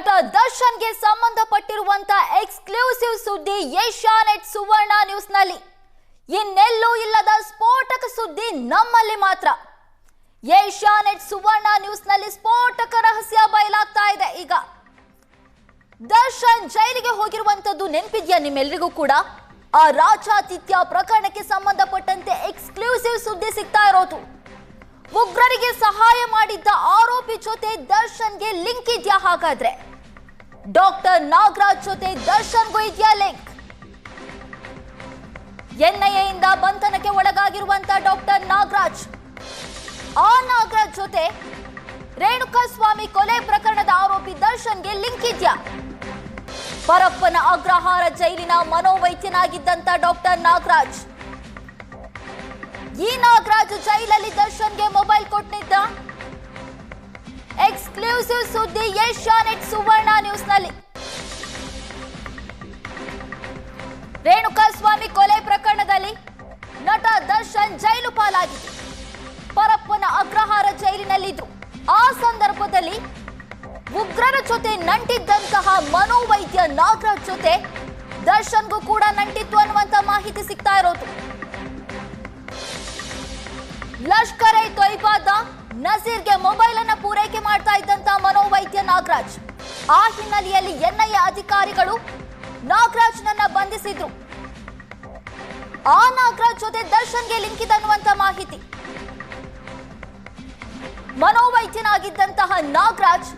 ನಟ ದರ್ಶನ್ಗೆ ಸಂಬಂಧಪಟ್ಟಿರುವಂತ ಎಕ್ಸ್ಕ್ಲೂಸಿವ್ ಸುದ್ದಿ ಏಷ್ಯಾನೆಟ್ ಸುವರ್ಣ ನ್ಯೂಸ್ನಲ್ಲಿ. ಇನ್ನೆಲ್ಲೂ ಇಲ್ಲದ ಸ್ಫೋಟಕ ಸುದ್ದಿ ನಮ್ಮಲ್ಲಿ ಮಾತ್ರ. ಏಷ್ಯಾನೆಟ್ ಸುವರ್ಣ ನ್ಯೂಸ್ನಲ್ಲಿ ಸ್ಫೋಟಕ ರಹಸ್ಯ ಬಯಲಾಗ್ತಾ ಇದೆ. ಈಗ ದರ್ಶನ್ ಜೈಲಿಗೆ ಹೋಗಿರುವಂತದ್ದು ನೆನಪಿದ್ಯಾ ನಿಮ್ಮೆಲ್ಲರಿಗೂ ಕೂಡ? ಆ ರಾಜಾತಿಥ್ಯ ಪ್ರಕರಣಕ್ಕೆ ಸಂಬಂಧಪಟ್ಟಂತೆ ಎಕ್ಸ್ಕ್ಲೂಸಿವ್ ಸುದ್ದಿ ಸಿಗ್ತಾ ಇರೋದು. ಉಗ್ರರಿಗೆ ಸಹಾಯ ಮಾಡಿದ್ದ ಆರೋಪಿ ಜೊತೆ ದರ್ಶನ್ಗೆ ಲಿಂಕ್ ಇದೆಯಾ? ಹಾಗಾದ್ರೆ ಡಾಕ್ಟರ್ ನಾಗರಾಜ್ ಜೊತೆ ದರ್ಶನ್ಗೂ ಇದೆಯಾ ಲಿಂಕ್? ಎನ್ಐಎ ಇಂದ ಬಂಧನಕ್ಕೆ ಒಳಗಾಗಿರುವಂತ ಡಾಕ್ಟರ್ ನಾಗರಾಜ್, ಆ ನಾಗರಾಜ್ ಜೊತೆ ರೇಣುಕಾಸ್ವಾಮಿ ಕೊಲೆ ಪ್ರಕರಣದ ಆರೋಪಿ ದರ್ಶನ್ಗೆ ಲಿಂಕ್ ಇದೆಯಾ? ಪರಪ್ಪನ ಅಗ್ರಹಾರ ಜೈಲಿನ ಮನೋವೈದ್ಯನಾಗಿದ್ದಂತ ಡಾಕ್ಟರ್ ನಾಗರಾಜ್, ಈ ನಾಗರಾಜ್ ಜೈಲಲ್ಲಿ ದರ್ಶನ್ಗೆ ಮೊಬೈಲ್ ಕೊಟ್ಟಿದ್ದ. ಎಕ್ಸ್ಕ್ಲೂಸಿವ್ ಸುದ್ದಿ ಏಷ್ಯಾನೆಟ್ ಸುವರ್ಣ ನ್ಯೂಸ್ನಲ್ಲಿ. ರೇಣುಕಾಸ್ವಾಮಿ ಕೊಲೆ ಪ್ರಕರಣದಲ್ಲಿ ನಟ ದರ್ಶನ್ ಜೈಲು ಪಾಲಾಗಿತ್ತು. ಪರಪ್ಪನ ಅಗ್ರಹಾರ ಜೈಲಿನಲ್ಲಿದ್ದು ಆ ಸಂದರ್ಭದಲ್ಲಿ ಉಗ್ರರ ಜೊತೆ ನಂಟಿದ್ದಂತಹ ಮನೋವೈದ್ಯ ನಾಗರಾಜ್ ಜೊತೆ ದರ್ಶನ್ಗೂ ಕೂಡ ನಂಟಿತ್ತು ಅನ್ನುವಂತ ಮಾಹಿತಿ ಸಿಗ್ತಾ ಇರೋದು. ಲಷ್ಕರ್ ಎ ತೊಯ್ಬಾದ ನಜೀರ್ಗೆ ಮೊಬೈಲ್ ಅನ್ನ ಪೂರೈಕೆ ಮಾಡ್ತಾ ಇದ್ದಂತ ಮನೋವೈದ್ಯ ನಾಗರಾಜ್, ಆ ಹಿನ್ನೆಲೆಯಲ್ಲಿ ಎನ್ಐಎ ಅಧಿಕಾರಿಗಳು ನಾಗರಾಜ್ನನ್ನ ಬಂಧಿಸಿದ್ರು. ಆ ನಾಗರಾಜ್ ಜೊತೆ ದರ್ಶನ್ಗೆ ಲಿಂಕ್ ಇದೆ ಅನ್ನುವಂತ ಮಾಹಿತಿ. ಮನೋವೈದ್ಯನಾಗಿದ್ದಂತಹ ನಾಗರಾಜ್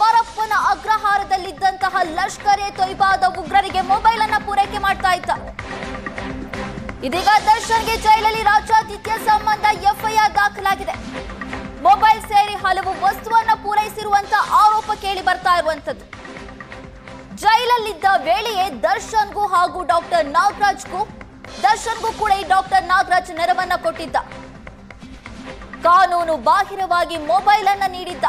ಪರಪ್ಪನ ಅಗ್ರಹಾರದಲ್ಲಿದ್ದಂತಹ ಲಷ್ಕರ್ ಎ ತೊಯ್ಬಾದ ಉಗ್ರರಿಗೆ ಮೊಬೈಲ್ ಅನ್ನ ಪೂರೈಕೆ ಮಾಡ್ತಾ ಇದ್ದ. ಇದೀಗ ದರ್ಶನ್ಗೆ ಜೈಲಲ್ಲಿ ರಾಜಾತಿಥ್ಯ ಸಂಬಂಧ ಎಫ್ಐಆರ್ ದಾಖಲಾಗಿದೆ. ಮೊಬೈಲ್ ಸೇರಿ ಹಲವು ವಸ್ತುವನ್ನ ಪೂರೈಸಿರುವಂತ ಆರೋಪ ಕೇಳಿ ಬರ್ತಾ ಇರುವಂತದ್ದು. ಜೈಲಲ್ಲಿದ್ದ ವೇಳೆಯೇ ದರ್ಶನ್ಗೂ ಹಾಗೂ ಡಾಕ್ಟರ್ ದರ್ಶನ್ಗೂ ಕೂಡ ಈ ಡಾಕ್ಟರ್ ನಾಗರಾಜ್ ನೆರವನ್ನ ಕೊಟ್ಟಿದ್ದ. ಕಾನೂನು ಬಾಹಿರವಾಗಿ ಮೊಬೈಲ್ ಅನ್ನ ನೀಡಿದ್ದ.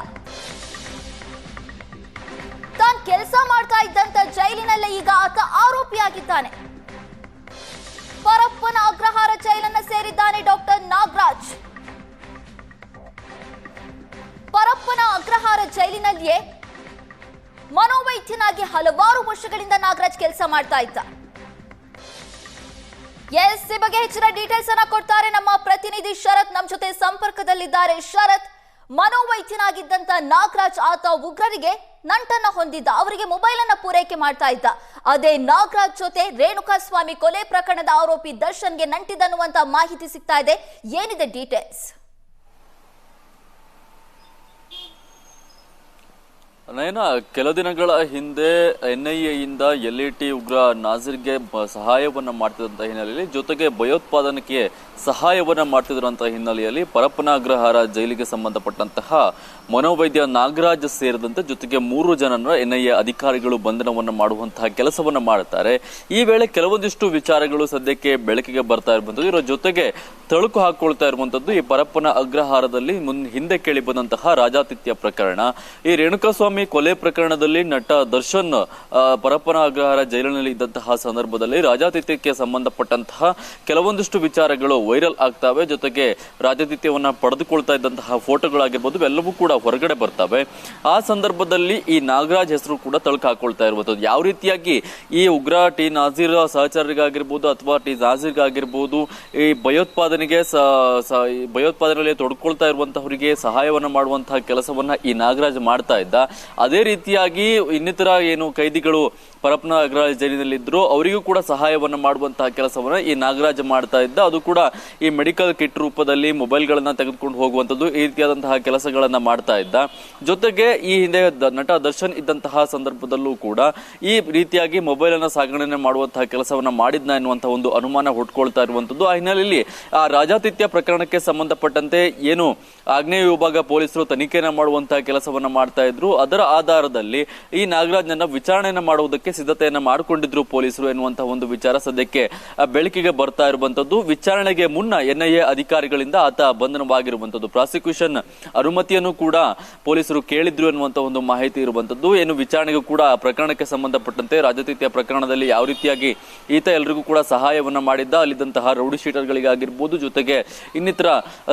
ತಾನು ಕೆಲಸ ಮಾಡ್ತಾ ಇದ್ದಂತ ಜೈಲಿನಲ್ಲೇ ಈಗ ಆತ ಆರೋಪಿಯಾಗಿದ್ದಾನೆ. ಪರಪ್ಪನ ಅಗ್ರಹಾರ ಜೈಲನ್ನ ಸೇರಿದ್ದಾನೆ ಡಾಕ್ಟರ್ ನಾಗರಾಜ್. ಪರಪ್ಪನ ಅಗ್ರಹಾರ ಜೈಲಿನಲ್ಲಿಯೇ ಮನೋವೈದ್ಯನಾಗಿ ಹಲವಾರು ವರ್ಷಗಳಿಂದ ನಾಗರಾಜ್ ಕೆಲಸ ಮಾಡ್ತಾ ಇದ್ದ. ಈ ಬಗ್ಗೆ ಹೆಚ್ಚಿನ ಡೀಟೇಲ್ಸ್ ಅನ್ನ ಕೊಡ್ತಾರೆ ನಮ್ಮ ಪ್ರತಿನಿಧಿ ಶರತ್. ನಮ್ಮ ಜೊತೆ ಸಂಪರ್ಕದಲ್ಲಿದ್ದಾರೆ. ಶರತ್, ಮನೋವೈದ್ಯನಾಗಿದ್ದಂತ ನಾಗರಾಜ್ ಆತ ಉಗ್ರರಿಗೆ ನಂಟನ್ನ ಹೊಂದಿದ್ದ, ಅವರಿಗೆ ಮೊಬೈಲ್ ಅನ್ನ ಪೂರೈಕೆ ಮಾಡ್ತಾ ಇದ್ದ. ಅದೇ ನಾಗರಾಜ್ ಜೊತೆ ರೇಣುಕಾಸ್ವಾಮಿ ಕೊಲೆ ಪ್ರಕರಣದ ಆರೋಪಿ ದರ್ಶನ್ಗೆ ನಂಟಿದನ್ನುವಂತ ಮಾಹಿತಿ ಸಿಗ್ತಾ ಇದೆ. ಏನಿದೆ ಡೀಟೇಲ್ಸ್? ನಯನ, ಕೆಲ ದಿನಗಳ ಹಿಂದೆ ಎನ್ಐಎ ಇಂದ ಎಲ್ಇಟಿ ಉಗ್ರ ನಾಜೀರ್ಗೆ ಸಹಾಯವನ್ನ ಮಾಡ್ತಿದ್ದಂತ ಹಿನ್ನೆಲೆಯಲ್ಲಿ, ಜೊತೆಗೆ ಭಯೋತ್ಪಾದನೆಗೆ ಸಹಾಯವನ್ನ ಮಾಡ್ತಿದ್ರಂತ ಹಿನ್ನೆಲೆಯಲ್ಲಿ ಪರಪ್ಪನ ಅಗ್ರಹಾರ ಜೈಲಿಗೆ ಸಂಬಂಧಪಟ್ಟಂತಹ ಮನೋವೈದ್ಯ ನಾಗರಾಜ್ ಸೇರಿದಂತೆ ಜೊತೆಗೆ 3 ಜನರ ಎನ್ಐಎ ಅಧಿಕಾರಿಗಳು ಬಂಧನವನ್ನ ಮಾಡುವಂತಹ ಕೆಲಸವನ್ನ ಮಾಡುತ್ತಾರೆ. ಈ ವೇಳೆ ಕೆಲವೊಂದಿಷ್ಟು ವಿಚಾರಗಳು ಸದ್ಯಕ್ಕೆ ಬೆಳಕಿಗೆ ಬರ್ತಾ ಇರುವಂತದ್ದು. ಇದರ ಜೊತೆಗೆ ತಳುಕು ಹಾಕೊಳ್ತಾ ಇರುವಂತದ್ದು ಈ ಪರಪ್ಪನ ಅಗ್ರಹಾರದಲ್ಲಿ ಹಿಂದೆ ಕೇಳಿ ಬಂದಂತಹ ರಾಜಾತಿಥ್ಯ ಪ್ರಕರಣ. ಈ ರೇಣುಕಾಸ್ವಾಮಿ ಕೊಲೆ ಪ್ರಕರಣದಲ್ಲಿ ನಟ ದರ್ಶನ್ ಪರಪ್ಪನ ಅಗ್ರಹಾರ ಜೈಲಿನಲ್ಲಿ ಇದ್ದಂತಹ ಸಂದರ್ಭದಲ್ಲಿ ರಾಜಾತಿಥ್ಯಕ್ಕೆ ಸಂಬಂಧಪಟ್ಟಂತಹ ಕೆಲವೊಂದಿಷ್ಟು ವಿಚಾರಗಳು ವೈರಲ್ ಆಗ್ತವೆ. ಜೊತೆಗೆ ರಾಜಾತಿಥ್ಯವನ್ನ ಪಡೆದುಕೊಳ್ತಾ ಇದ್ದಂತಹ ಫೋಟೋಗಳಾಗಿರ್ಬೋದು ಎಲ್ಲವೂ ಕೂಡ ಹೊರಗಡೆ ಬರ್ತವೆ. ಆ ಸಂದರ್ಭದಲ್ಲಿ ಈ ನಾಗರಾಜ್ ಹೆಸರು ಕೂಡ ತಳುಕು ಹಾಕೊಳ್ತಾ ಇರುವಂತದ್ದು. ಯಾವ ರೀತಿಯಾಗಿ ಈ ಉಗ್ರ ಟಿ ನಾಜೀರ್ ಸಹಚರರಿಗಾಗಿರ್ಬೋದು ಅಥವಾ ಟಿ ನಾಜೀರ್ಗಾಗಿರ್ಬೋದು ಈ ಭಯೋತ್ಪಾದನೆಯಲ್ಲಿ ತೊಡ್ಕೊಳ್ತಾ ಇರುವಂತಹವರಿಗೆ ಸಹಾಯವನ್ನ ಮಾಡುವಂತಹ ಕೆಲಸವನ್ನ ಈ ನಾಗರಾಜ್ ಮಾಡ್ತಾ ಇದ್ದ. ಅದೇ ರೀತಿಯಾಗಿ ಇನ್ನಿತರ ಏನು ಕೈದಿಗಳು ಪರಪ್ಪನ ಅಗ್ರಹಾರ ಜೈಲಿನಲ್ಲಿದ್ರು ಅವರಿಗೂ ಕೂಡ ಸಹಾಯವನ್ನ ಮಾಡುವಂತಹ ಕೆಲಸವನ್ನ ಈ ನಾಗರಾಜ್ ಮಾಡ್ತಾ ಇದ್ದ. ಅದು ಕೂಡ ಈ ಮೆಡಿಕಲ್ ಕಿಟ್ ರೂಪದಲ್ಲಿ ಮೊಬೈಲ್ಗಳನ್ನ ತೆಗೆದುಕೊಂಡು ಹೋಗುವಂತದ್ದು, ಈ ರೀತಿಯಾದಂತಹ ಕೆಲಸಗಳನ್ನ ಮಾಡ್ತಾ ಇದ್ದ. ಜೊತೆಗೆ ಈ ಹಿಂದೆ ನಟ ದರ್ಶನ್ ಇದ್ದಂತಹ ಸಂದರ್ಭದಲ್ಲೂ ಕೂಡ ಈ ರೀತಿಯಾಗಿ ಮೊಬೈಲ್ ಅನ್ನ ಸಾಗಣೆ ಮಾಡುವಂತಹ ಕೆಲಸವನ್ನ ಮಾಡಿದ್ನ ಎನ್ನುವಂತಹ ಒಂದು ಅನುಮಾನ ಹುಟ್ಕೊಳ್ತಾ ಇರುವಂತದ್ದು. ಆ ಹಿನ್ನೆಲೆಯಲ್ಲಿ ಆ ರಾಜಾತಿಥ್ಯ ಪ್ರಕರಣಕ್ಕೆ ಸಂಬಂಧಪಟ್ಟಂತೆ ಏನು ಆಗ್ನೇಯ ವಿಭಾಗ ಪೊಲೀಸರು ತನಿಖೆಯನ್ನ ಮಾಡುವಂತಹ ಕೆಲಸವನ್ನ ಮಾಡ್ತಾ ಇದ್ರು. ಅದರ ಆಧಾರದಲ್ಲಿ ಈ ನಾಗರಾಜ್ನನ್ನ ವಿಚಾರಣೆಯನ್ನ ಮಾಡುವುದಕ್ಕೆ ಸಿದ್ಧತೆಯನ್ನ ಮಾಡಿಕೊಂಡಿದ್ರು ಪೊಲೀಸರು ಎನ್ನುವಂತಹ ಒಂದು ವಿಚಾರ ಸದ್ಯಕ್ಕೆ ಬೆಳಕಿಗೆ ಬರ್ತಾ ಇರುವಂತದ್ದು. ವಿಚಾರಣೆಗೆ ಮುನ್ನ ಎನ್ಐಎ ಅಧಿಕಾರಿಗಳಿಂದ ಆತ ಬಂಧನವಾಗಿರುವಂತದ್ದು. ಪ್ರಾಸಿಕ್ಯೂಷನ್ ಅನುಮತಿಯನ್ನು ಕೂಡ ಪೊಲೀಸರು ಕೇಳಿದ್ರು ಎನ್ನುವಂತಹ ಒಂದು ಮಾಹಿತಿ ಇರುವಂತದ್ದು. ಏನು ವಿಚಾರಣೆಗೂ ಕೂಡ ಪ್ರಕರಣಕ್ಕೆ ಸಂಬಂಧಪಟ್ಟಂತೆ ರಾಜಾತಿಥ್ಯ ಪ್ರಕರಣದಲ್ಲಿ ಯಾವ ರೀತಿಯಾಗಿ ಈತ ಎಲ್ಲರಿಗೂ ಕೂಡ ಸಹಾಯವನ್ನ ಮಾಡಿದ್ದ, ಅಲ್ಲಿದ್ದಂತಹ ರೌಡಿ ಶೀಟರ್ಗಳಿಗಾಗಿರ್ಬೋದು ಜೊತೆಗೆ ಇನ್ನಿತರ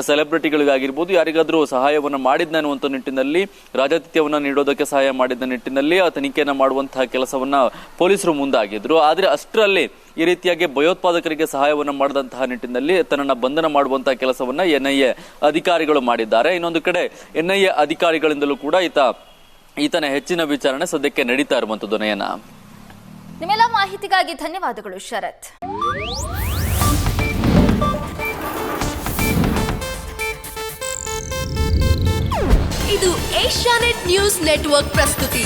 ಸೆಲೆಬ್ರಿಟಿಗಳಿಗಾಗಿರ್ಬೋದು ಯಾರಿಗಾದ್ರೂ ಸಹಾಯವನ್ನ ಮಾಡಿದ್ನ ಅನ್ನುವಂಥ ನಿಟ್ಟಿನಲ್ಲಿ ರಾಜಾತಿಥ್ಯವನ್ನ ನೀಡೋದಕ್ಕೆ ತಪ್ಪಿಸಿಕೊಳ್ಳೋಕೆ ಸಹಾಯ ಮಾಡಿದ ನಿಟ್ಟಿನಲ್ಲಿ ಆ ತನಿಖೆಯನ್ನ ಮಾಡುವಂತಹ ಕೆಲಸವನ್ನ ಪೊಲೀಸರು ಮುಂದಾಗಿದ್ರು. ಆದ್ರೆ ಅಷ್ಟರಲ್ಲಿ ಈ ರೀತಿಯಾಗಿ ಭಯೋತ್ಪಾದಕರಿಗೆ ಸಹಾಯವನ್ನ ಮಾಡಿದಂತಹ ನಿಟ್ಟಿನಲ್ಲಿ ತನ್ನನ್ನ ಬಂಧನ ಮಾಡುವಂತಹ ಕೆಲಸವನ್ನ NIA ಅಧಿಕಾರಿಗಳು ಮಾಡಿದ್ದಾರೆ. ಇನ್ನೊಂದು ಕಡೆ NIA ಅಧಿಕಾರಿಗಳಿಂದಲೂ ಕೂಡ ಈತನ ಹೆಚ್ಚಿನ ವಿಚಾರಣೆ ಸದ್ಯಕ್ಕೆ ನಡೀತಾ ಇರುವಂತದ್ದು. ನಯನ, ನಿಮ್ಮೆಲ್ಲ ಮಾಹಿತಿಗಾಗಿ ಧನ್ಯವಾದಗಳು ಶರತ್. ಇದು ಏಷ್ಯಾನೆಟ್ ನ್ಯೂಸ್ ನೆಟ್ವರ್ಕ್ ಪ್ರಸ್ತುತಿ.